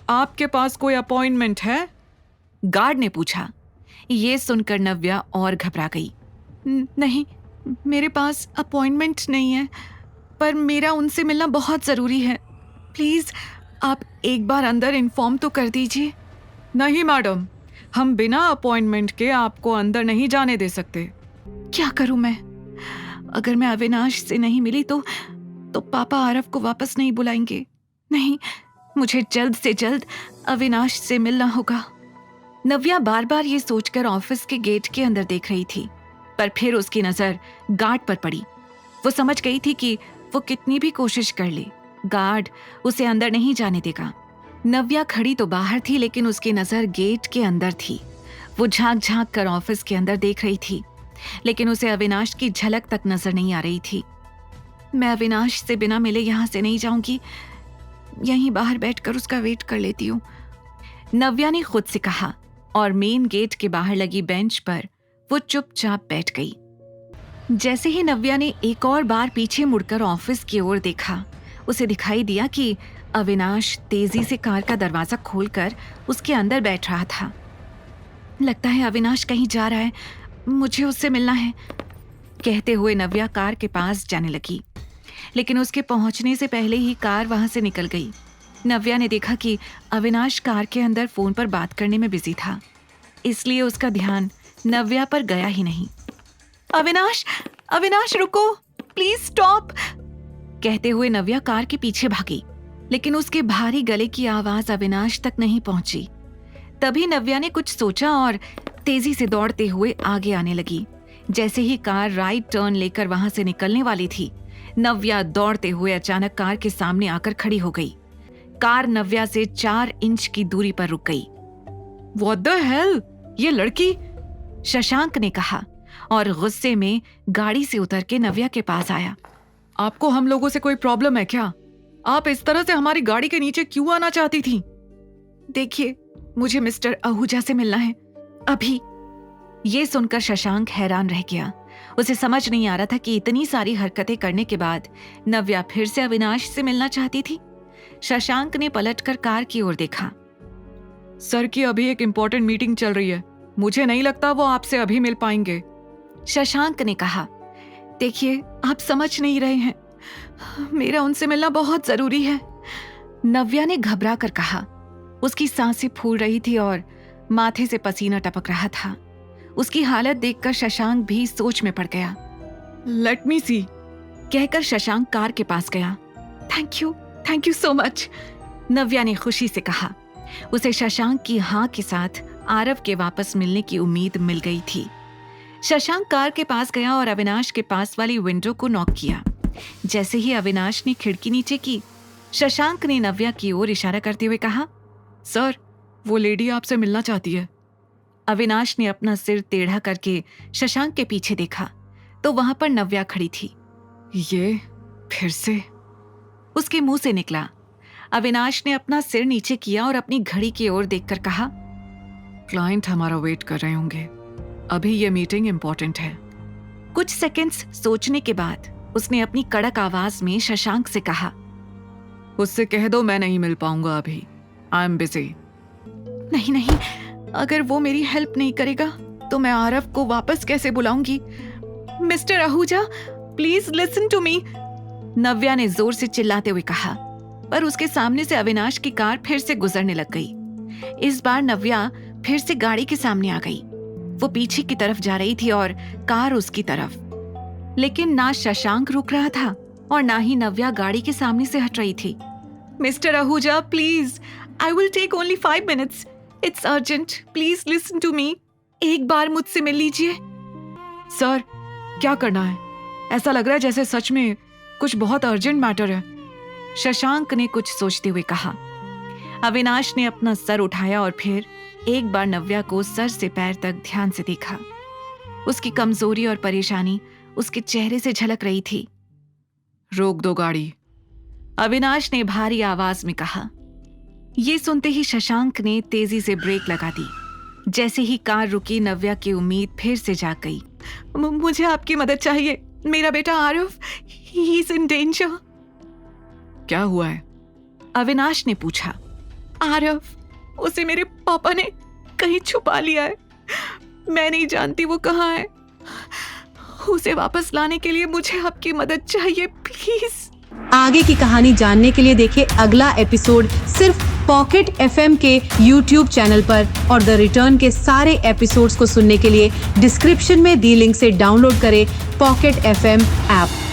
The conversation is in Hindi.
आपके पास कोई अपॉइंटमेंट है? गार्ड ने पूछा। ये सुनकर नव्या और घबरा गई। नहीं, मेरे पास अपॉइंटमेंट नहीं है, पर मेरा उनसे मिलना बहुत ज़रूरी है। प्लीज़ आप एक बार अंदर इन्फॉर्म तो कर दीजिए। नहीं मैडम, हम बिना अपॉइंटमेंट के आपको अंदर नहीं जाने दे सकते। क्या करूं मैं? अगर मैं अविनाश से नहीं मिली तो पापा आरव को वापस नहीं बुलाएंगे। नहीं, मुझे जल्द से जल्द अविनाश से मिलना होगा। नव्या बार बार ये सोचकर ऑफिस के गेट के अंदर देख रही थी, पर फिर उसकी नजर गार्ड पर पड़ी। वो समझ गई थी कि वो कितनी भी कोशिश कर ले, गार्ड उसे अंदर नहीं जाने देगा। नव्या खड़ी तो बाहर थी, लेकिन उसकी नजर गेट के अंदर थी। वो झांक झांक कर ऑफिस के अंदर देख रही थी, लेकिन उसे अविनाश की झलक तक नजर नहीं आ रही थी। मैं अविनाश से बिना मिले यहां से नहीं जाऊंगी, यहीं बाहर बैठकर उसका वेट कर लेती हूँ, नव्या ने खुद से कहा, और मेन गेट के बाहर लगी बेंच पर वो चुपचाप बैठ गई। जैसे ही नव्या ने एक और बार पीछे मुड़कर ऑफिस की ओर देखा, उसे दिखाई दिया कि अविनाश तेजी से कार का दरवाजा खोलकर उसके अंदर बैठ रहा था। लगता है अविनाश कहीं जा रहा है, मुझे उससे मिलना है, कहते हुए नव्या कार के पास जाने लगी। लेकिन उसके पहुंचने से पहले ही कार वहां से निकल गई। नव्या ने देखा कि अविनाश कार के अंदर फोन पर बात करने में बिजी था, इसलिए उसका ध्यान नव्या पर गया ही नहीं। अविनाश, अविनाश रुको, प्लीज स्टॉप, कहते हुए नव्या कार के पीछे भागी, लेकिन उसके भारी गले की आवाज अविनाश तक नहीं पहुंची। तभी नव्या ने कुछ सोचा और तेजी से दौड़ते हुए आगे आने लगी। जैसे ही कार राइट टर्न लेकर वहां से निकलने वाली थी, नव्या दौड़ते हुए अचानक कार के सामने आकर खड़ी हो गई। कार नव्या से 4 इंच की दूरी पर रुक गई। What the hell? ये लड़की? शशांक ने कहा और गुस्से में गाड़ी से उतर के नव्या के पास आया। आपको हम लोगों से कोई प्रॉब्लम है क्या? आप इस तरह से हमारी गाड़ी के नीचे क्यों आना चाहती थी? देखिए, मुझे मिस्टर आहूजा से मिलना है अभी। ये सुनकर शशांक हैरान रह गया। उसे समझ नहीं आ रहा था कि इतनी सारी हरकतें करने के बाद नव्या फिर से अविनाश से मिलना चाहती थी। शशांक ने पलटकर कार की ओर देखा। सर की अभी एक इम्पोर्टेंट मीटिंग चल रही है, मुझे नहीं लगता वो आपसे अभी मिल पाएंगे। शशांक ने कहा, देखिए आप समझ नहीं रहे हैं, मेरा उनसे मिलना बहुत जरूरी है, नव्या ने घबरा कर कहा। उसकी सांसें फूल रही थी और माथे से पसीना टपक रहा था। उसकी हालत देखकर शशांक भी सोच में पड़ गया। लेट मी सी, कहकर शशांक कार के पास गया। थैंक यू सो मच, नव्या ने खुशी से कहा। उसे शशांक की हाँ के साथ आरव के वापस मिलने की उम्मीद मिल गई थी। शशांक कार के पास गया और अविनाश के पास वाली विंडो को नॉक किया। जैसे ही अविनाश ने खिड़की नीचे की, शशांक ने नव्या की ओर इशारा करते हुए कहा, सर वो लेडी आपसे मिलना चाहती है। अविनाश ने अपना सिर टेढ़ा करके शशांक के पीछे देखा तो वहां पर नव्या खड़ी थी। ये फिर से? उसके मुंह से निकला। अविनाश ने अपना सिर नीचे किया और अपनी घड़ी की ओर देखकर कहा, क्लाइंट हमारा वेट कर रहे होंगे, अभी ये मीटिंग इंपॉर्टेंट है। कुछ सेकंड्स सोचने के बाद उसने अपनी कड़क आवाज में शशांक से कहा, उससे कह दो मैं नहीं मिल पाऊंगा अभी, आई एम बिजी। नहीं, अगर वो मेरी हेल्प नहीं करेगा तो मैं आरव को वापस कैसे बुलाऊंगी? Mister Ahuja, please listen to me, Navya ने जोर से चिल्लाते हुए कहा। पर उसके सामने से अविनाश की कार फिर से गुजरने लग गई। इस बार नव्या फिर से गाड़ी के सामने आ गई। वो पीछे की तरफ जा रही थी और कार उसकी तरफ, लेकिन ना शशांक रुक रहा था और ना ही नव्या गाड़ी के सामने से हट रही थी। Mister Ahuja, please, I will take only 5 minutes, it's urgent, please listen to me, एक बार मुझसे मिल लीजिए। सर क्या करना है? ऐसा लग रहा है जैसे सच में कुछ बहुत अर्जेंट मैटर है, शशांक ने कुछ सोचते हुए कहा। अविनाश ने अपना सर उठाया और फिर एक बार नव्या को सर से पैर तक ध्यान से देखा। उसकी कमजोरी और परेशानी उसके चेहरे से झलक रही थी। रोक दो गाड़ी, अविनाश ने भारी आवाज में कहा। ये सुनते ही शशांक ने तेजी से ब्रेक लगा दी। जैसे ही कार रुकी, नव्या की उम्मीद फिर से जाग गई। मुझे आपकी मदद चाहिए, मेरा बेटा Aarav, he is in danger. क्या हुआ है? अविनाश ने पूछा। आरव, उसे मेरे पापा ने कहीं छुपा लिया है। मैं नहीं जानती वो कहाँ है। उसे वापस लाने के लिए मुझे आपकी मदद चाहिए, प्लीज। आगे की कहानी जानने के लिए देखिए अगला एपिसोड सिर्फ पॉकेट FM के YouTube चैनल पर, और द रिटर्न के सारे एपिसोड्स को सुनने के लिए डिस्क्रिप्शन में दी लिंक से डाउनलोड करें पॉकेट FM ऐप।